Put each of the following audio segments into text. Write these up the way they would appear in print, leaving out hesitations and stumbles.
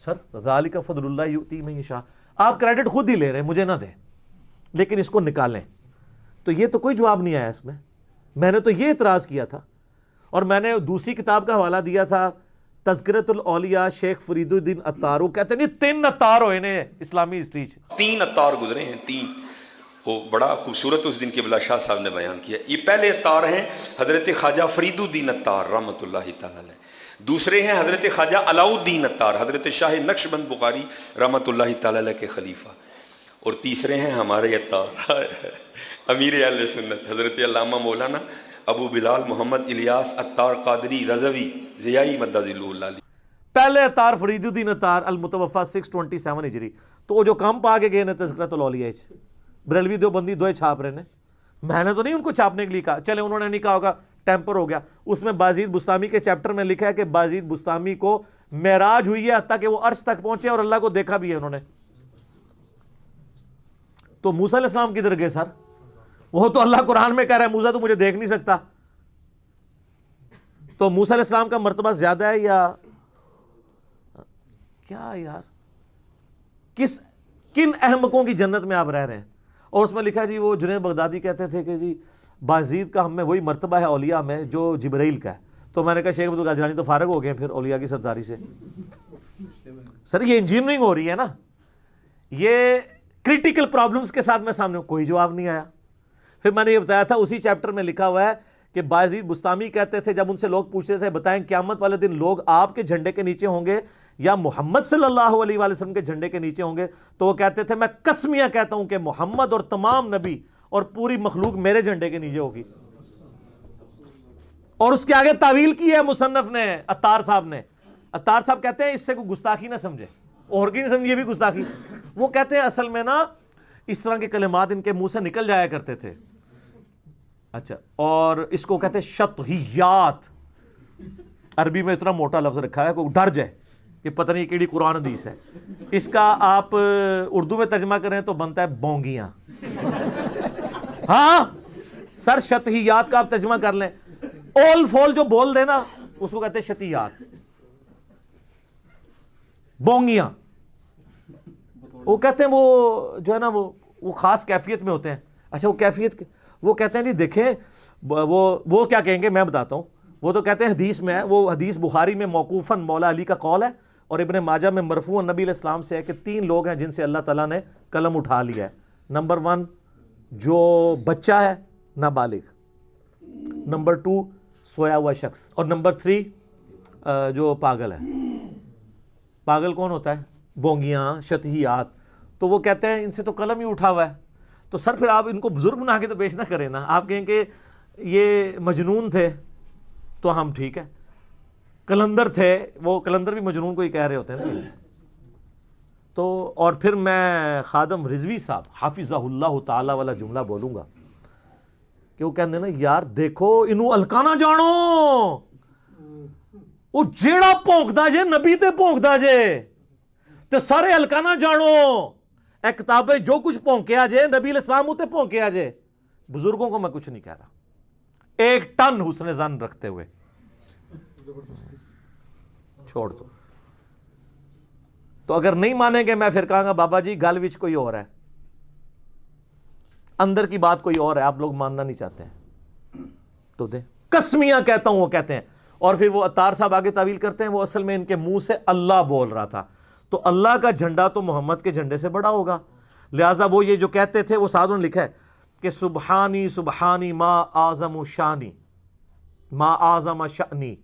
سر ذالک فضل اللہ یؤتی من یشاء، آپ کریڈٹ خود ہی لے رہے ہیں، مجھے نہ دیں، لیکن اس کو نکالیں. تو یہ تو کوئی جواب نہیں آیا اس میں نے تو یہ اعتراض کیا تھا. اور میں نے دوسری کتاب کا حوالہ دیا تھا تذکرۃ الاولیاء شیخ فرید الدین عطار، وہ کہتے ہیں 3 عطار ہوئے نے اسلامی ہسٹری 3 عطار گزرے ہیں، 3. وہ بڑا خوبصورت اس دن قبلہ شاہ صاحب نے بیان کیا. یہ پہلے عطار ہیں حضرت خواجہ فرید الدین عطار رحمۃ اللہ تعالی علیہ. دوسرے ہیں حضرت خواجہ علاؤ الدین عطار، حضرت شاہ نقشبند بخاری رحمۃ اللہ تعالی علیہ کے خلیفہ. اور تیسرے ہیں ہمارے عطار امیر اہل سنت حضرت علامہ مولانا ابو بلال محمد الیاس عطار قادری رضوی ضیائی مدد اللہ علیہ. پہلے عطار فرید الدین عطار المتوفا 627 ہجری. تو وہ جو کم پا کے گئے نا تذکرۃ الاولیاء بریلوی دیوبندی دوئے چھاپ رہے ہیں. میں نے تو نہیں ان کو چھاپنے کے لیے کہا، چلے انہوں نے نہیں کہا ہوگا ٹیمپر ہو گیا. اس میں بازید بستامی کے چیپٹر میں لکھا ہے کہ بازید بستامی کو معراج ہوئی ہے حتیٰ کہ وہ عرش تک پہنچے اور اللہ کو دیکھا بھی ہے انہوں نے. تو موسیٰ علیہ السلام کدھر گئے سر؟ وہ تو اللہ قرآن میں کہہ رہا ہے موسیٰ تو مجھے دیکھ نہیں سکتا. تو موسیٰ علیہ السلام کا مرتبہ زیادہ ہے یا کیا یار؟ کن احمقوں کی جنت میں آپ رہ رہے ہیں؟ اور اس میں لکھا جی وہ جنید بغدادی کہتے تھے کہ جی بازید کا ہم میں وہی مرتبہ ہے اولیاء میں جو جبرائیل کا ہے. تو میں نے کہا شیخ عبد القادر جیلانی تو فارغ ہو گئے پھر اولیاء کی سرداری سے. سر یہ انجینئرنگ ہو رہی ہے نا، یہ کریٹیکل پرابلمز کے ساتھ میں سامنے کوئی جواب نہیں آیا. پھر میں نے یہ بتایا تھا اسی چیپٹر میں لکھا ہوا ہے کہ بازید بستامی کہتے تھے جب ان سے لوگ پوچھتے تھے بتائیں قیامت والے دن لوگ آپ کے جھنڈے کے نیچے ہوں گے یا محمد صلی اللہ علیہ وآلہ وسلم کے جھنڈے کے نیچے ہوں گے؟ تو وہ کہتے تھے میں قسمیہ کہتا ہوں کہ محمد اور تمام نبی اور پوری مخلوق میرے جھنڈے کے نیچے ہوگی. اور اس کے آگے تعویل کی ہے مصنف نے عطار صاحب نے. عطار صاحب کہتے ہیں اس سے کوئی گستاخی نہ سمجھے، اور کی نہیں سمجھے، یہ بھی گستاخی. وہ کہتے ہیں اصل میں نا اس طرح کے کلمات ان کے منہ سے نکل جایا کرتے تھے. اچھا، اور اس کو کہتے ہیں شطحیات. عربی میں اتنا موٹا لفظ رکھا ہے کوئی ڈر جائے کہ پتہ نہیں کیڑی قرآن حدیث ہے. اس کا آپ اردو میں ترجمہ کریں تو بنتا ہے بونگیاں. ہاں سر شطحیات کا آپ ترجمہ کر لیں، اول فول جو بول دے نا اس کو کہتے ہیں شطحیات، بونگیاں. وہ کہتے ہیں وہ جو ہے نا وہ خاص کیفیت میں ہوتے ہیں. اچھا وہ کیفیت وہ کہتے ہیں جی دیکھیں وہ کیا کہیں گے میں بتاتا ہوں. وہ تو کہتے ہیں حدیث میں ہے، وہ حدیث بخاری میں موقوفاً مولا علی کا قول ہے اور ابن ماجہ میں مرفوعاً نبی علیہ السلام سے ہے کہ 3 لوگ ہیں جن سے اللہ تعالیٰ نے قلم اٹھا لیا ہے. نمبر 1 جو بچہ ہے نابالغ، نمبر 2 سویا ہوا شخص، اور نمبر 3 جو پاگل ہے. پاگل کون ہوتا ہے؟ بونگیاں، شطحیات. تو وہ کہتے ہیں ان سے تو قلم ہی اٹھا ہوا ہے. تو سر پھر آپ ان کو بزرگ بنا کے تو پیش نہ کریں نا. آپ کہیں کہ یہ مجنون تھے تو ہم ٹھیک ہے، کلندر تھے، وہ کلندر بھی مجنون کو ہی کہہ رہے ہوتے ہیں نا. تو اور پھر میں خادم رضوی صاحب حافظہ اللہ تعالی والا جملہ بولوں گا کہ وہ کہتے ہیں نا یار دیکھو انہوں الکانا جانو، وہ جیڑا پونکدا جے نبی تے پونکدا جے تے سارے الکانا جانو. اے کتابیں جو کچھ پونکیا جے نبی علیہ السلام تے پونکیا جے. بزرگوں کو میں کچھ نہیں کہہ رہا، 1 ٹن حسن ظن رکھتے ہوئے چھوڑ دو. تو اگر نہیں مانیں گے میں پھر کہاں گا بابا جی گل وچ کوئی اور ہے، اندر کی بات کوئی اور ہے، آپ لوگ ماننا نہیں چاہتے ہیں تو دیں. قسمیاں کہتا ہوں وہ کہتے ہیں. اور پھر وہ عطار صاحب آگے تعویل کرتے ہیں وہ اصل میں ان کے منہ سے اللہ بول رہا تھا. تو اللہ کا جھنڈا تو محمد کے جھنڈے سے بڑا ہوگا، لہٰذا وہ یہ جو کہتے تھے وہ ساتھ نے لکھا ہے کہ سبحانی سبحانی ما اعظم شانی ما اعظم شانی،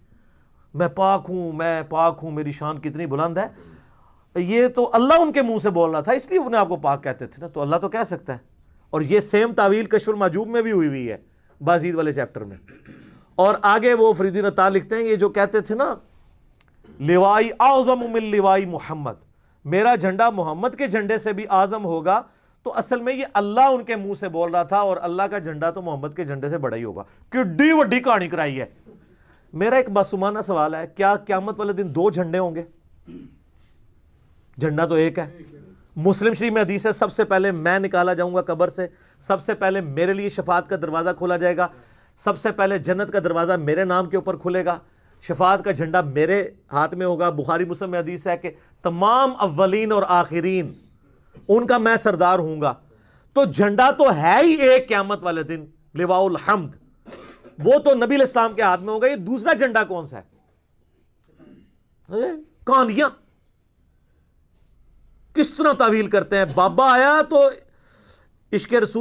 میں پاک ہوں میری شان کتنی بلند ہے. یہ تو اللہ ان کے منہ سے بول رہا تھا اس لیے انہیں آپ کو پاک کہتے تھے نا. تو اللہ تو کہہ سکتا ہے. اور یہ سیم تعویل کشف المحجوب میں بھی ہوئی ہے بازید والے چیپٹر میں. اور آگے وہ فرید الدین عطار لکھتے ہیں یہ جو کہتے تھے نا لوائی اعظم من لوائی محمد، میرا جھنڈا محمد کے جھنڈے سے بھی اعظم ہوگا. تو اصل میں یہ اللہ ان کے منہ سے بول رہا تھا اور اللہ کا جھنڈا تو محمد کے جھنڈے سے بڑا ہی ہوگا. کڈی وڈی کہانی کرائی ہے. میرا ایک معصومانہ سوال ہے، کیا قیامت والے دن 2 جھنڈے ہوں گے؟ جھنڈا تو ایک ہے. مسلم شریف میں حدیث ہے سب سے پہلے میں نکالا جاؤں گا قبر سے، سب سے پہلے میرے لیے شفاعت کا دروازہ کھولا جائے گا، سب سے پہلے جنت کا دروازہ میرے نام کے اوپر کھلے گا. شفاعت کا جھنڈا میرے ہاتھ میں ہوگا. بخاری مسلم میں حدیث ہے کہ تمام اولین اور آخرین ان کا میں سردار ہوں گا. تو جھنڈا تو ہے ہی ایک قیامت والے دن، لواء الحمد، وہ تو نبی علیہ السلام کے ہاتھ میں ہوگا. یہ دوسرا جھنڈا کون سا ہے؟ کہانیاں کس طرح تعویل کرتے ہیں. بابا آیا تو عشق رسول